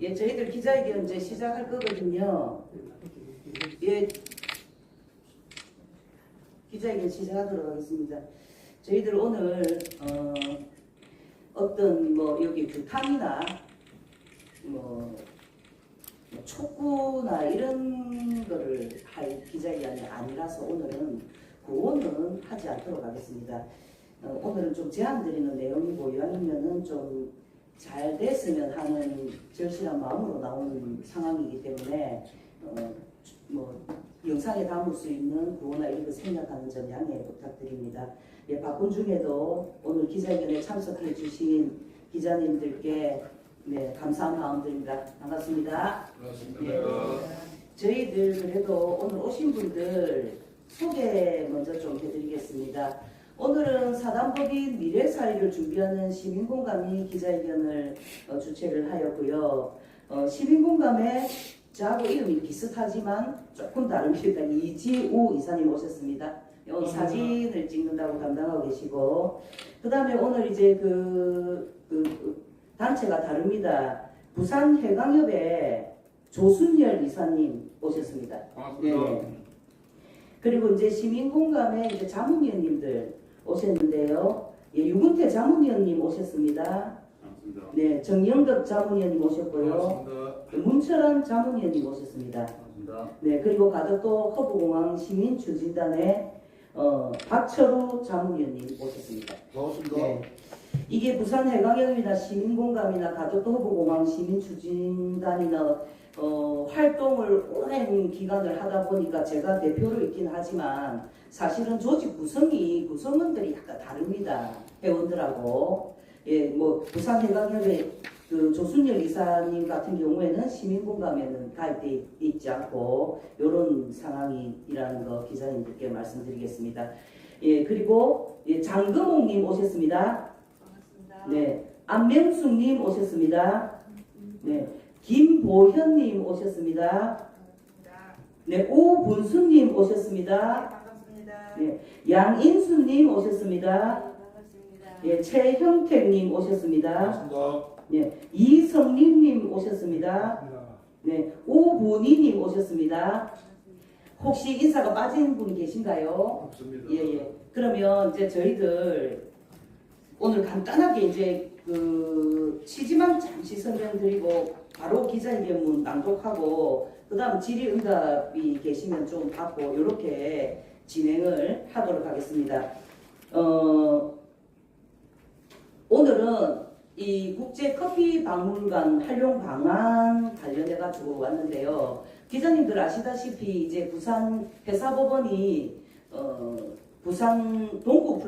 예, 저희들 기자회견 이제 시작할 거거든요. 예, 기자회견 시작하도록 하겠습니다. 저희들 오늘 어떤 뭐 여기 규탄이나 뭐 촉구나 이런 거를 할 기자회견이 아니라서 오늘은 그거는 하지 않도록 하겠습니다. 오늘은 좀 제안 드리는 내용이고 이왕이면은 좀 잘 됐으면 하는 절실한 마음으로 나오는 상황이기 때문에 뭐 영상에 담을 수 있는 구호나 이런 거 생략하는 점 양해 부탁드립니다. 예, 바쁜 중에도 오늘 기자회견에 참석해 주신 기자님들께 네, 감사한 마음드립니다. 반갑습니다. 반갑습니다. 예, 저희들 그래도 오늘 오신 분들 소개 먼저 좀 해드리겠습니다. 오늘은 사단법인 미래사회를 준비하는 시민공감이 기자회견을 주최를 하였고요. 시민공감의 저하고 이름이 비슷하지만 조금 다릅니다. 이지우 이사님 오셨습니다. 오늘 사진을 찍는다고 담당하고 계시고, 그 다음에 오늘 이제 단체가 다릅니다. 부산해강협의 조순열 이사님 오셨습니다. 반갑습니다. 네. 그리고 이제 시민공감의 이제 자문위원님들 오셨는데요. 예, 유근태 자문위원님 오셨습니다. 반갑습니다. 네, 정영덕 자문위원님 오셨고요. 반갑습니다. 문철환 자문위원님 오셨습니다. 반갑습니다. 네, 그리고 가덕도 허브공항 시민추진단의 박철우 자문위원님 오셨습니다. 반갑습니다. 네. 이게 부산해강협이나 시민공감이나 가덕도 허브공항 시민추진단이나 활동을 오랜 기간을 하다 보니까 제가 대표로 있긴 하지만 사실은 조직 구성원들이 약간 다릅니다. 회원들하고. 예, 뭐 부산해강협의 그 조순열 이사님 같은 경우에는 시민공감에는 가입돼 있지 않고 이런 상황이라는 거 기자님들께 말씀드리겠습니다. 예, 그리고 예, 장금옥님 오셨습니다. 반갑습니다. 네, 안명숙님 오셨습니다. 네, 김보현님 오셨습니다. 반갑습니다. 네, 오분수님 오셨습니다. 반갑습니다. 네, 양인수님 오셨습니다. 반갑습니다. 예, 최형택님 오셨습니다. 반갑습니다. 네, 이성림님 오셨습니다. 네, 오보니님 오셨습니다. 혹시 인사가 빠진 분이 계신가요? 없습니다. 예, 예. 그러면 이제 저희들 오늘 간단하게 이제 그 취지만 잠시 설명드리고 바로 기자회견문 낭독하고 그 다음 질의응답이 계시면 좀 받고 이렇게 진행을 하도록 하겠습니다. 오늘은 이 국제커피박물관 활용 방안 관련해 가지고 왔는데요. 기자님들 아시다시피 이제 부산 회사법원이 부산 동구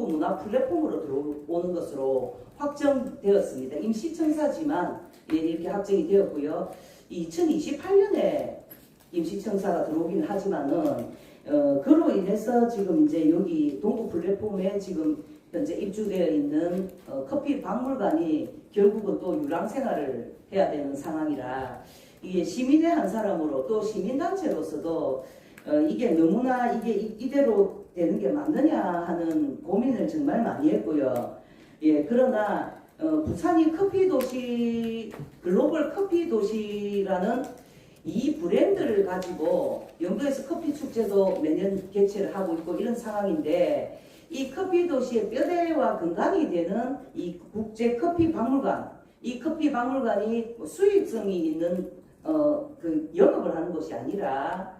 문화 플랫폼으로 들어오는 것으로 확정되었습니다. 임시청사지만 예, 이렇게 확정이 되었고요. 2028년에 임시청사가 들어오긴 하지만은 그로 인해서 지금 이제 여기 동구 플랫폼에 지금 현재 입주되어 있는 커피 박물관이 결국은 또 유랑 생활을 해야 되는 상황이라 이게 시민의 한 사람으로 또 시민단체로서도 이게 너무나 이게 이대로 되는 게 맞느냐 하는 고민을 정말 많이 했고요. 예, 그러나 부산이 커피 도시, 글로벌 커피 도시라는 이 브랜드를 가지고 영도에서 커피 축제도 매년 개최를 하고 있고 이런 상황인데 이 커피 도시의 뼈대와 근간이 되는 이 국제 커피 박물관, 이 커피 박물관이 수익성이 있는 그 영업을 하는 것이 아니라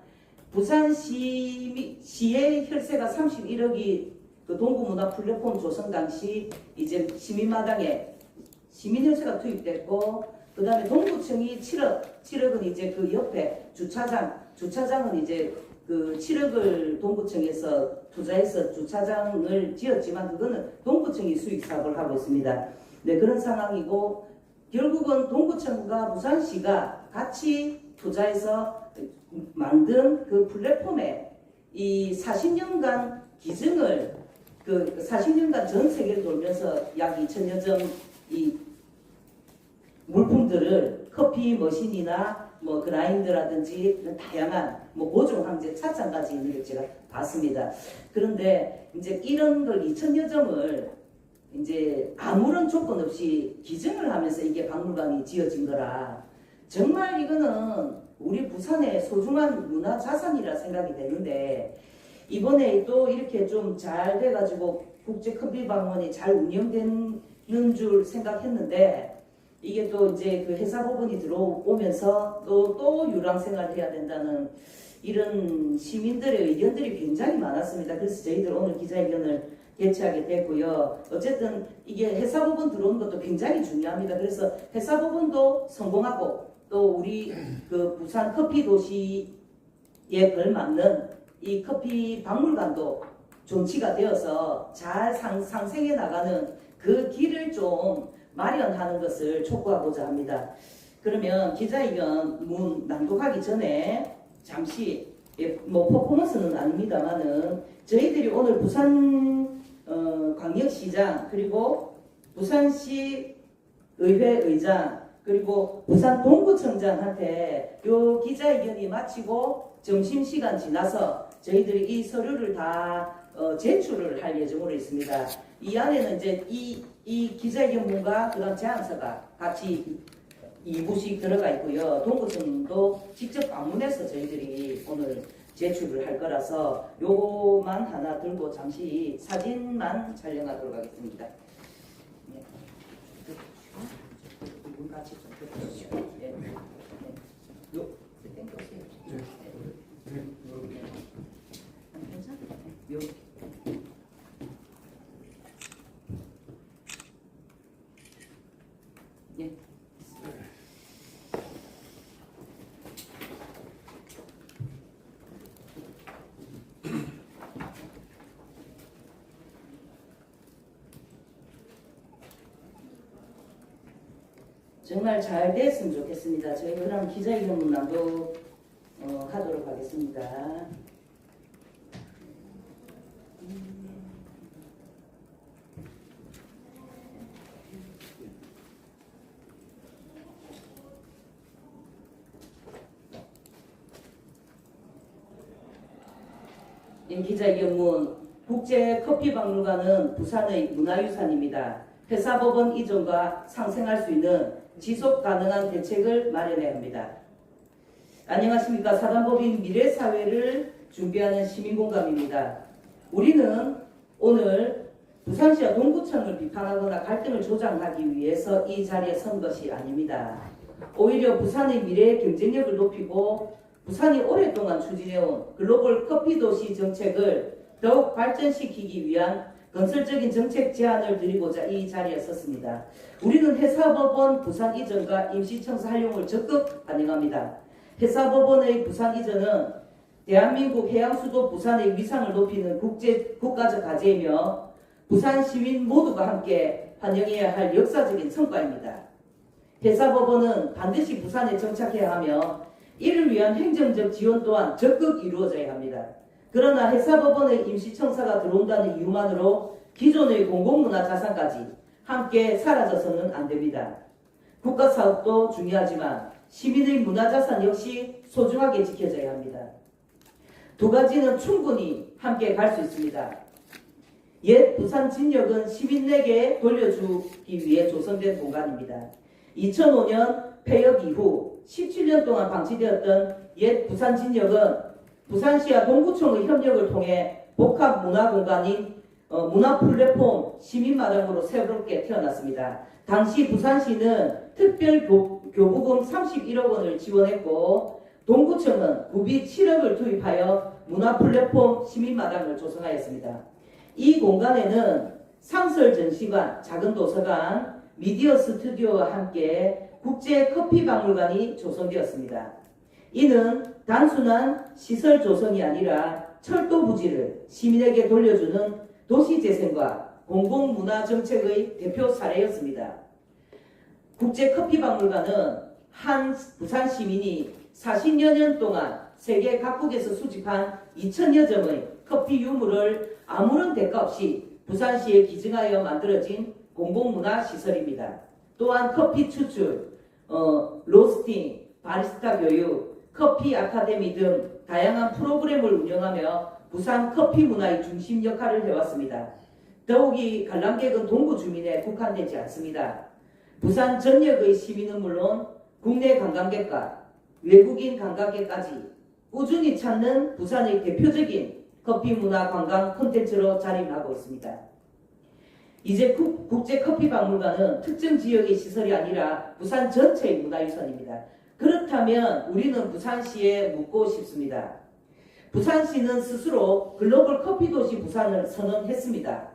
부산시의 혈세가 31억이 그 동구문화 플랫폼 조성 당시 이제 시민마당에 시민 혈세가 투입됐고 그 다음에 동구청이 7억은 이제 그 옆에 주차장은 이제 그 7억을 동구청에서 투자해서 주차장을 지었지만 그거는 동구청이 수익 사업을 하고 있습니다. 네, 그런 상황이고 결국은 동구청과 부산시가 같이 투자해서 만든 그 플랫폼에 이 40년간 기증을 그 40년간 전 세계를 돌면서 약 2천여 점 이 물품들을 커피 머신이나 뭐 그라인더라든지 다양한 뭐 보조 항제 차창까지 있는 걸 제가 봤습니다. 그런데 이제 이런 걸 2천여 점을 이제 아무런 조건 없이 기증을 하면서 이게 박물관이 지어진 거라 정말 이거는 우리 부산의 소중한 문화 자산이라 생각이 되는데 이번에 또 이렇게 좀 잘 돼가지고 국제 커피 박물관이 잘 운영되는 줄 생각했는데 이게 또 이제 그 회사 부분이 들어오면서 또 유랑 생활을 해야 된다는 이런 시민들의 의견들이 굉장히 많았습니다. 그래서 저희들 오늘 기자회견을 개최하게 됐고요. 어쨌든 이게 회사 부분 들어오는 것도 굉장히 중요합니다. 그래서 회사 부분도 성공하고 또 우리 그 부산 커피 도시에 걸맞는 이 커피 박물관도 존치가 되어서 잘 상생해 나가는 그 길을 좀 마련하는 것을 촉구하고자 합니다. 그러면 기자회견 문 낭독하기 전에 잠시 뭐 퍼포먼스는 아닙니다만은 저희들이 오늘 부산 광역시장 그리고 부산시 의회 의장 그리고 부산 동구청장한테 요 기자회견이 마치고 점심시간 지나서 저희들이 이 서류를 다 제출을 할 예정으로 있습니다. 이 안에는 이제 이 기자회견문과 그다음 제안서가 같이 2부씩 들어가 있고요. 동구청도 직접 방문해서 저희들이 오늘 제출을 할 거라서 요거만 하나 들고 잠시 사진만 촬영하도록 하겠습니다. 네. 이분 같이 좀 들어주시죠. 네. 네. 요, 땡겨오세요. 네. 괜찮아요. 요. 예. 정말 잘 됐으면 좋겠습니다. 저희 그럼 기자회견 낭독 하도록 하겠습니다. 기자회견문 국제커피박물관은 부산의 문화유산입니다. 회사법원 이전과 상생할 수 있는 지속가능한 대책을 마련해야 합니다. 안녕하십니까. 사단법인 미래사회를 준비하는 시민공감입니다. 우리는 오늘 부산시와 동구청을 비판하거나 갈등을 조장하기 위해서 이 자리에 선 것이 아닙니다. 오히려 부산의 미래 경쟁력을 높이고 부산이 오랫동안 추진해온 글로벌 커피도시 정책을 더욱 발전시키기 위한 건설적인 정책 제안을 드리고자 이 자리에 섰습니다. 우리는 회사법원 부산 이전과 임시청사 활용을 적극 환영합니다. 회사법원의 부산 이전은 대한민국 해양수도 부산의 위상을 높이는 국가적 과제이며 부산 시민 모두가 함께 환영해야 할 역사적인 성과입니다. 회사법원은 반드시 부산에 정착해야 하며 이를 위한 행정적 지원 또한 적극 이루어져야 합니다. 그러나 회사법원의 임시청사가 들어온다는 이유만으로 기존의 공공문화자산까지 함께 사라져서는 안 됩니다. 국가사업도 중요하지만 시민의 문화자산 역시 소중하게 지켜져야 합니다. 두 가지는 충분히 함께 갈 수 있습니다. 옛 부산진역은 시민에게 돌려주기 위해 조성된 공간입니다. 2005년 폐역 이후 17년 동안 방치되었던 옛 부산진역은 부산시와 동구청의 협력을 통해 복합 문화공간인 문화플랫폼 시민마당으로 새롭게 태어났습니다. 당시 부산시는 특별교부금 31억 원을 지원했고 동구청은 구비 7억을 투입하여 문화플랫폼 시민마당을 조성하였습니다. 이 공간에는 상설전시관, 작은 도서관, 미디어 스튜디오와 함께 국제커피박물관이 조성되었습니다. 이는 단순한 시설 조성이 아니라 철도 부지를 시민에게 돌려주는 도시재생과 공공문화정책의 대표 사례였습니다. 국제커피박물관은 한 부산 시민이 40여 년 동안 세계 각국에서 수집한 2,000여 점의 커피 유물을 아무런 대가 없이 부산시에 기증하여 만들어진 공공문화시설입니다. 또한 커피 추출, 로스팅, 바리스타 교육, 커피 아카데미 등 다양한 프로그램을 운영하며 부산 커피 문화의 중심 역할을 해왔습니다. 더욱이 관람객은 동구 주민에 국한되지 않습니다. 부산 전역의 시민은 물론 국내 관광객과 외국인 관광객까지 꾸준히 찾는 부산의 대표적인 커피 문화 관광 콘텐츠로 자리하고 있습니다. 이제 국제커피박물관은 특정 지역의 시설이 아니라 부산 전체의 문화유산입니다. 그렇다면 우리는 부산시에 묻고 싶습니다. 부산시는 스스로 글로벌 커피도시 부산을 선언했습니다.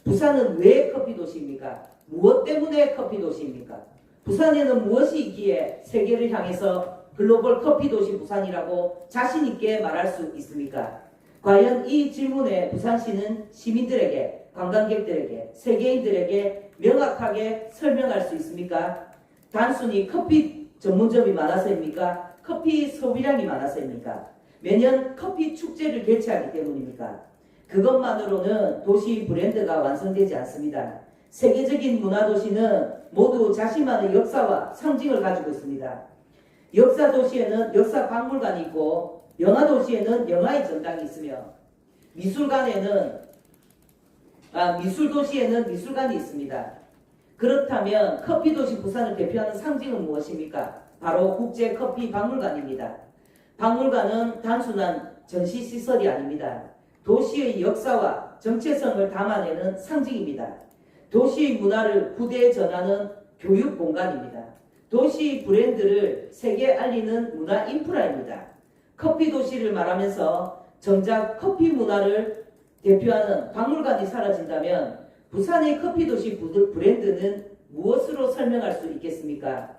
부산은 왜 커피도시입니까? 무엇 때문에 커피도시입니까? 부산에는 무엇이 있기에 세계를 향해서 글로벌 커피도시 부산이라고 자신있게 말할 수 있습니까? 과연 이 질문에 부산시는 시민들에게, 관광객들에게, 세계인들에게 명확하게 설명할 수 있습니까? 단순히 커피 전문점이 많아서입니까? 커피 소비량이 많아서입니까? 매년 커피 축제를 개최하기 때문입니까? 그것만으로는 도시 브랜드가 완성되지 않습니다. 세계적인 문화도시는 모두 자신만의 역사와 상징을 가지고 있습니다. 역사도시에는 역사박물관이 있고 영화도시에는 영화의 전당이 있으며 미술도시에는 미술관이 있습니다. 그렇다면 커피도시 부산을 대표하는 상징은 무엇입니까? 바로 국제커피박물관입니다. 박물관은 단순한 전시시설이 아닙니다. 도시의 역사와 정체성을 담아내는 상징입니다. 도시의 문화를 후대에 전하는 교육공간입니다. 도시 브랜드를 세계에 알리는 문화 인프라입니다. 커피도시를 말하면서 정작 커피 문화를 대표하는 박물관이 사라진다면 부산의 커피도시 브랜드는 무엇으로 설명할 수 있겠습니까?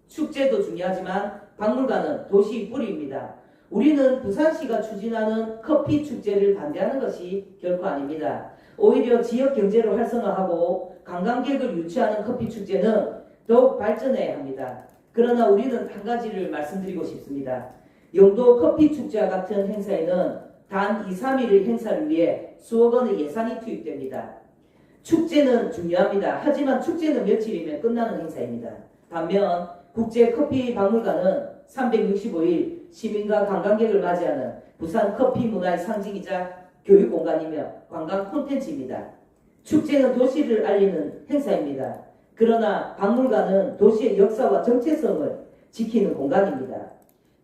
축제도 중요하지만 박물관은 도시 뿌리입니다. 우리는 부산시가 추진하는 커피 축제를 반대하는 것이 결코 아닙니다. 오히려 지역 경제를 활성화하고 관광객을 유치하는 커피 축제는 더욱 발전해야 합니다. 그러나 우리는 한 가지를 말씀드리고 싶습니다. 영도 커피 축제와 같은 행사에는 단 2, 3일의 행사를 위해 수억 원의 예산이 투입됩니다. 축제는 중요합니다. 하지만 축제는 며칠이면 끝나는 행사입니다. 반면 국제커피박물관은 365일 시민과 관광객을 맞이하는 부산 커피 문화의 상징이자 교육공간이며 관광 콘텐츠입니다. 축제는 도시를 알리는 행사입니다. 그러나 박물관은 도시의 역사와 정체성을 지키는 공간입니다.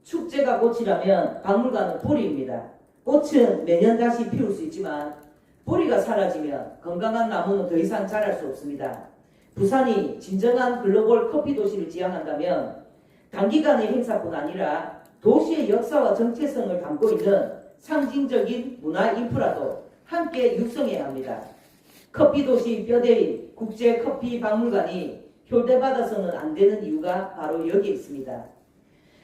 축제가 꽃이라면 박물관은 뿌리입니다. 꽃은 매년 다시 피울 수 있지만 뿌리가 사라지면 건강한 나무는 더 이상 자랄 수 없습니다. 부산이 진정한 글로벌 커피 도시를 지향한다면 단기간의 행사뿐 아니라 도시의 역사와 정체성을 담고 있는 상징적인 문화 인프라도 함께 육성해야 합니다. 커피도시 뼈대인 국제커피박물관이 효대받아서는 안 되는 이유가 바로 여기에 있습니다.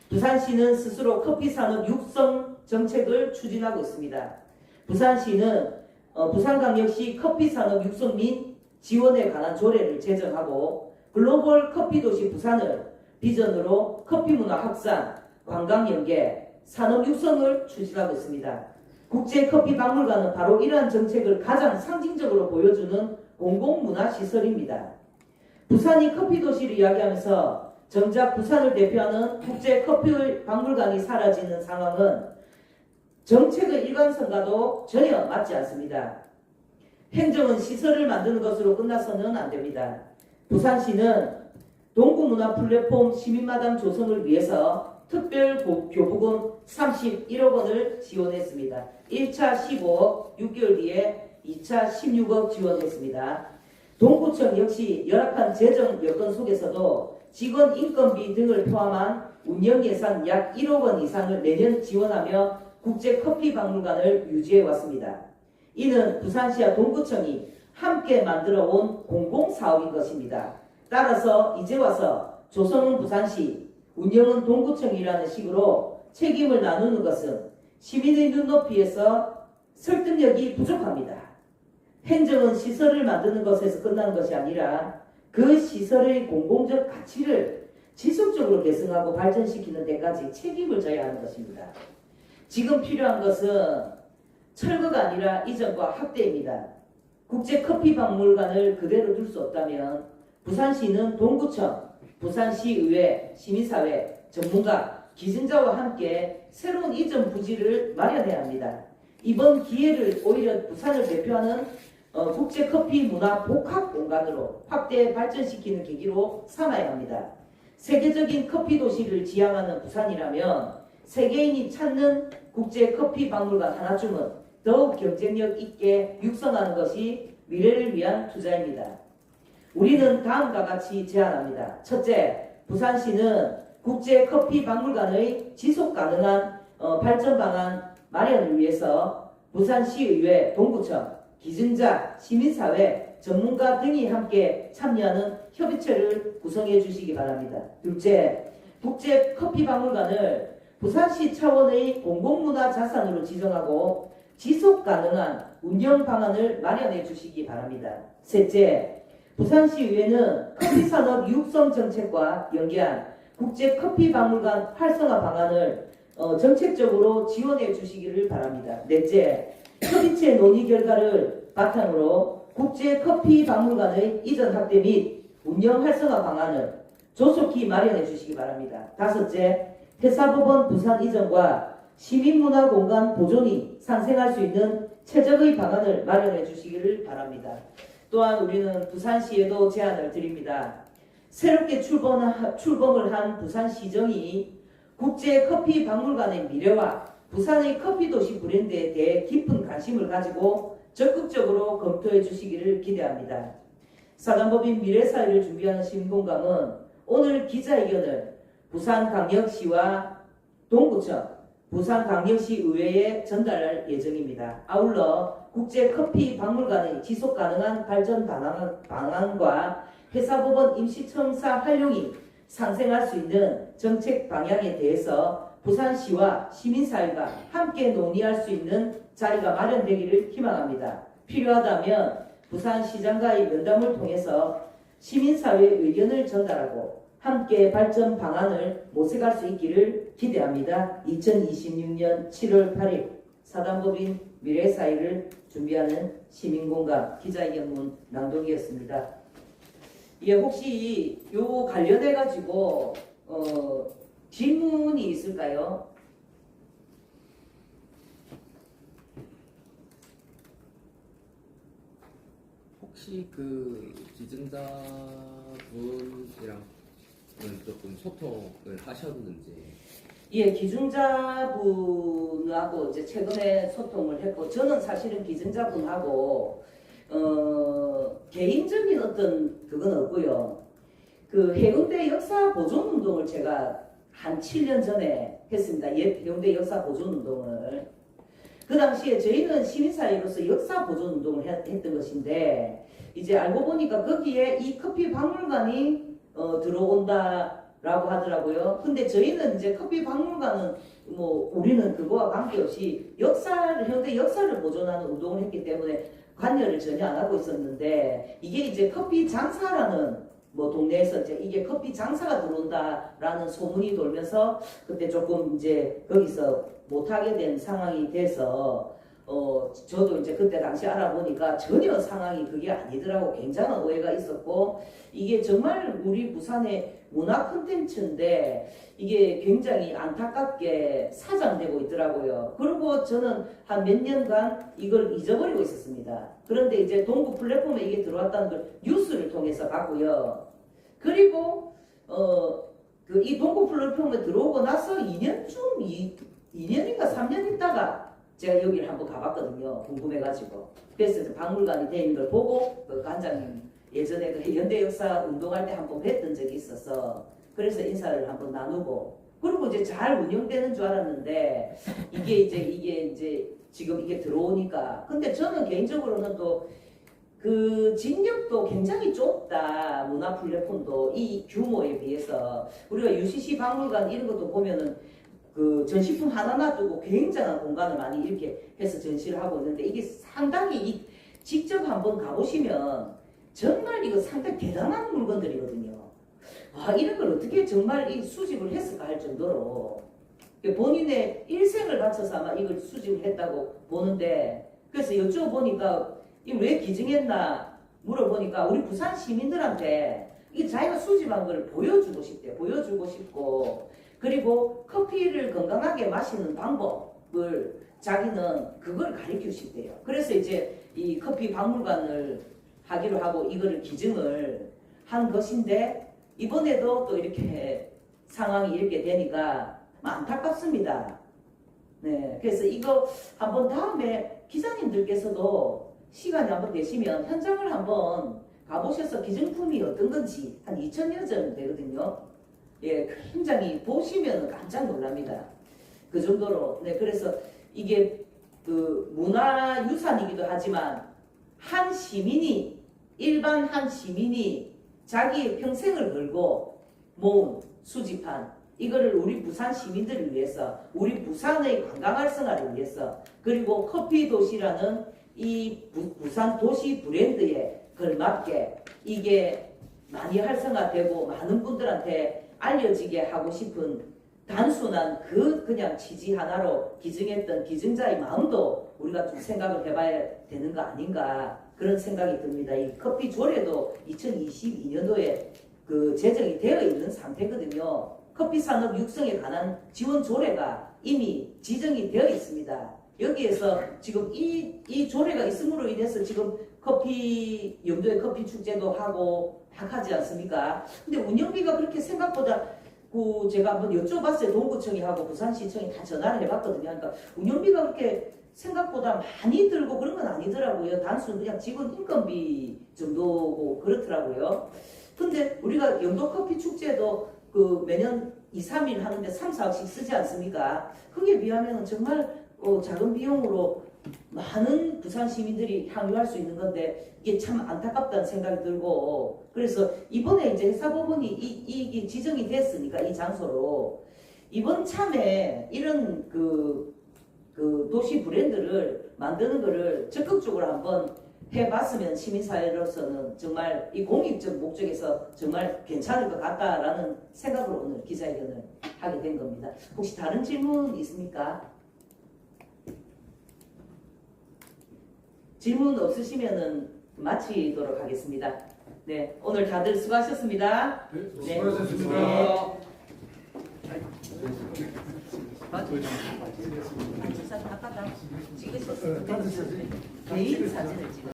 부산시는 스스로 커피산업 육성 정책을 추진하고 있습니다. 부산시는 부산광역시 커피산업 육성 및 지원에 관한 조례를 제정하고 글로벌 커피도시 부산을 비전으로 커피문화 확산, 관광 연계, 산업 육성을 추진하고 있습니다. 국제커피박물관은 바로 이러한 정책을 가장 상징적으로 보여주는 공공문화시설입니다. 부산이 커피도시를 이야기하면서 정작 부산을 대표하는 국제커피박물관이 사라지는 상황은 정책의 일관성과도 전혀 맞지 않습니다. 행정은 시설을 만드는 것으로 끝나서는 안 됩니다. 부산시는 동구문화 플랫폼 시민마당 조성을 위해서 특별 교부금 31억 원을 지원했습니다. 1차 15억, 6개월 뒤에 2차 16억 지원했습니다. 동구청 역시 열악한 재정 여건 속에서도 직원 인건비 등을 포함한 운영 예산 약 1억 원 이상을 매년 지원하며 국제커피박물관을 유지해 왔습니다. 이는 부산시와 동구청이 함께 만들어 온 공공사업인 것입니다. 따라서 이제 와서 조성은 부산시, 운영은 동구청이라는 식으로 책임을 나누는 것은 시민의 눈높이에서 설득력이 부족합니다. 행정은 시설을 만드는 것에서 끝나는 것이 아니라 그 시설의 공공적 가치를 지속적으로 개선하고 발전시키는 데까지 책임을 져야 하는 것입니다. 지금 필요한 것은 철거가 아니라 이전과 확대입니다. 국제커피박물관을 그대로 둘 수 없다면 부산시는 동구청, 부산시의회, 시민사회, 전문가, 기증자와 함께 새로운 이전 부지를 마련해야 합니다. 이번 기회를 오히려 부산을 대표하는 국제 커피 문화 복합 공간으로 확대 발전시키는 계기로 삼아야 합니다. 세계적인 커피 도시를 지향하는 부산이라면 세계인이 찾는 국제 커피 박물관 하나쯤은 더욱 경쟁력 있게 육성하는 것이 미래를 위한 투자입니다. 우리는 다음과 같이 제안합니다. 첫째, 부산시는 국제 커피 박물관의 지속 가능한 발전 방안 마련을 위해서 부산시의회, 동구청, 기증자, 시민사회, 전문가 등이 함께 참여하는 협의체를 구성해 주시기 바랍니다. 둘째, 국제 커피 박물관을 부산시 차원의 공공문화 자산으로 지정하고 지속 가능한 운영 방안을 마련해 주시기 바랍니다. 셋째, 부산시의회는 커피산업 육성 정책과 연계한 국제 커피 박물관 활성화 방안을 정책적으로 지원해 주시기를 바랍니다. 넷째, 협의체 논의 결과를 바탕으로 국제 커피 박물관의 이전 확대 및 운영 활성화 방안을 조속히 마련해 주시기 바랍니다. 다섯째, 회사법원 부산 이전과 시민문화공간 보존이 상생할 수 있는 최적의 방안을 마련해 주시기를 바랍니다. 또한 우리는 부산시에도 제안을 드립니다. 새롭게 출범을 한 부산시정이 국제 커피 박물관의 미래와 부산의 커피도시 브랜드에 대해 깊은 관심을 가지고 적극적으로 검토해 주시기를 기대합니다. 사단법인 미래사회를 준비하는 시민공감은 오늘 기자회견을 부산광역시와 동구청, 부산광역시 의회에 전달할 예정입니다. 아울러 국제커피 박물관의 지속가능한 발전 방안과 회사법원 임시청사 활용이 상생할 수 있는 정책 방향에 대해서 부산시와 시민사회가 함께 논의할 수 있는 자리가 마련되기를 희망합니다. 필요하다면 부산시장과의 면담을 통해서 시민사회의 의견을 전달하고 함께 발전 방안을 모색할 수 있기를 기대합니다. 2026년 7월 8일 사단법인 미래사회를 준비하는 시민공감 기자회견문 낭독이었습니다. 예, 혹시 요 관련해 가지고 질문이 있을까요? 혹시 그 기증자분이랑 조금 소통을 하셨는지? 예, 기증자분하고 이제 최근에 소통을 했고, 저는 사실은 기증자분하고 개인적인 어떤 그건 없고요. 그 해운대 역사 보존 운동을 제가 한 7년 전에 했습니다. 옛 해운대 역사 보존 운동을. 그 당시에 저희는 시민사회로서 역사 보존 운동을 했던 것인데, 이제 알고 보니까 거기에 이 커피 박물관이 들어온다라고 하더라고요. 근데 저희는 이제 커피 박물관은 뭐 우리는 그거와 관계없이 해운대 역사를 보존하는 운동을 했기 때문에 관여를 전혀 안 하고 있었는데, 이게 이제 커피 장사라는 뭐 동네에서 이제 이게 커피 장사가 들어온다라는 소문이 돌면서 그때 조금 이제 거기서 못하게 된 상황이 돼서 저도 이제 그때 당시 알아보니까 전혀 상황이 그게 아니더라고. 굉장한 오해가 있었고, 이게 정말 우리 부산의 문화 콘텐츠인데 이게 굉장히 안타깝게 사장되고 있더라고요. 그리고 저는 한 몇 년간 이걸 잊어버리고 있었습니다. 그런데 이제 동구 플랫폼에 이게 들어왔다는 걸 뉴스를 통해서 봤고요. 그리고 이 동구 플랫폼에 들어오고 나서 2년인가 3년 있다가 제가 여기를 한번 가봤거든요. 궁금해가지고. 그래서 그 박물관이 돼 있는 걸 보고 그 관장님 예전에 그 연대역사 운동할 때 한번 뵀던 적이 있어서 그래서 인사를 한번 나누고, 그리고 이제 잘 운영되는 줄 알았는데 이게 이제 지금 이게 들어오니까, 근데 저는 개인적으로는 또 그 진역도 굉장히 좁다. 문화 플랫폼도 이 규모에 비해서 우리가 UCC 박물관 이런 것도 보면은 그 전시품 하나 놔두고 굉장한 공간을 많이 이렇게 해서 전시를 하고 있는데, 이게 상당히 직접 한번 가보시면 정말 이거 상당히 대단한 물건들이거든요. 와, 이런 걸 어떻게 정말 수집을 했을까 할 정도로 본인의 일생을 바쳐서 아마 이걸 수집을 했다고 보는데, 그래서 여쭤보니까 이거 왜 기증했나 물어보니까 우리 부산 시민들한테 이 자기가 수집한 걸 보여주고 싶대요. 보여주고 싶고, 그리고 커피를 건강하게 마시는 방법을 자기는 그걸 가르치고 싶대요. 그래서 이제 이 커피 박물관을 하기로 하고 이거를 기증을 한 것인데 이번에도 또 이렇게 상황이 이렇게 되니까 안타깝습니다. 네, 그래서 이거 한번 다음에 기자님들께서도 시간이 한번 되시면 현장을 한번 가보셔서 기증품이 어떤 건지 한 2,000여 점 되거든요. 예, 굉장히 보시면 깜짝 놀랍니다. 그 정도로. 네, 그래서 이게 그 문화유산이기도 하지만 한 시민이, 일반 한 시민이 자기의 평생을 걸고 모은 수집한 이거를 우리 부산 시민들을 위해서, 우리 부산의 관광 활성화를 위해서, 그리고 커피 도시라는 이 부산 도시 브랜드에 걸맞게 이게 많이 활성화되고 많은 분들한테 알려지게 하고 싶은 단순한 그냥 취지 하나로 기증했던 기증자의 마음도 우리가 좀 생각을 해봐야 되는 거 아닌가 그런 생각이 듭니다. 이 커피 조례도 2022년도에 그 제정이 되어 있는 상태거든요. 커피 산업 육성에 관한 지원 조례가 이미 지정이 되어 있습니다. 여기에서 지금 이 조례가 있음으로 인해서 지금 커피 영도의 커피 축제도 하고 막 하지 않습니까? 근데 운영비가 그렇게 생각보다 그 제가 한번 여쭤봤어요. 동구청이 하고 부산시청이 다 전화를 해봤거든요. 그러니까 운영비가 그렇게 생각보다 많이 들고 그런 건 아니더라고요. 단순 그냥 직원 인건비 정도고 그렇더라고요. 근데 우리가 영도 커피 축제도 그 매년 2, 3일 하는데 3, 4억씩 쓰지 않습니까? 그게 비하면 정말 작은 비용으로 많은 부산 시민들이 향유할 수 있는 건데 이게 참 안타깝다는 생각이 들고 그래서 이번에 이제 회사법원이 이게 지정이 됐으니까 이 장소로 이번 참에 이런 그 도시 브랜드를 만드는 거를 적극적으로 한번 해봤으면 시민사회로서는 정말 이 공익적 목적에서 정말 괜찮을 것 같다라는 생각으로 오늘 기자회견을 하게 된 겁니다. 혹시 다른 질문 있습니까? 질문 없으시면은 마치도록 하겠습니다. 네, 오늘 다들 수고하셨습니다. 네, 수고하셨습니다. 사진 아까 다 찍으셨어요. 개인 사진을 찍었어요.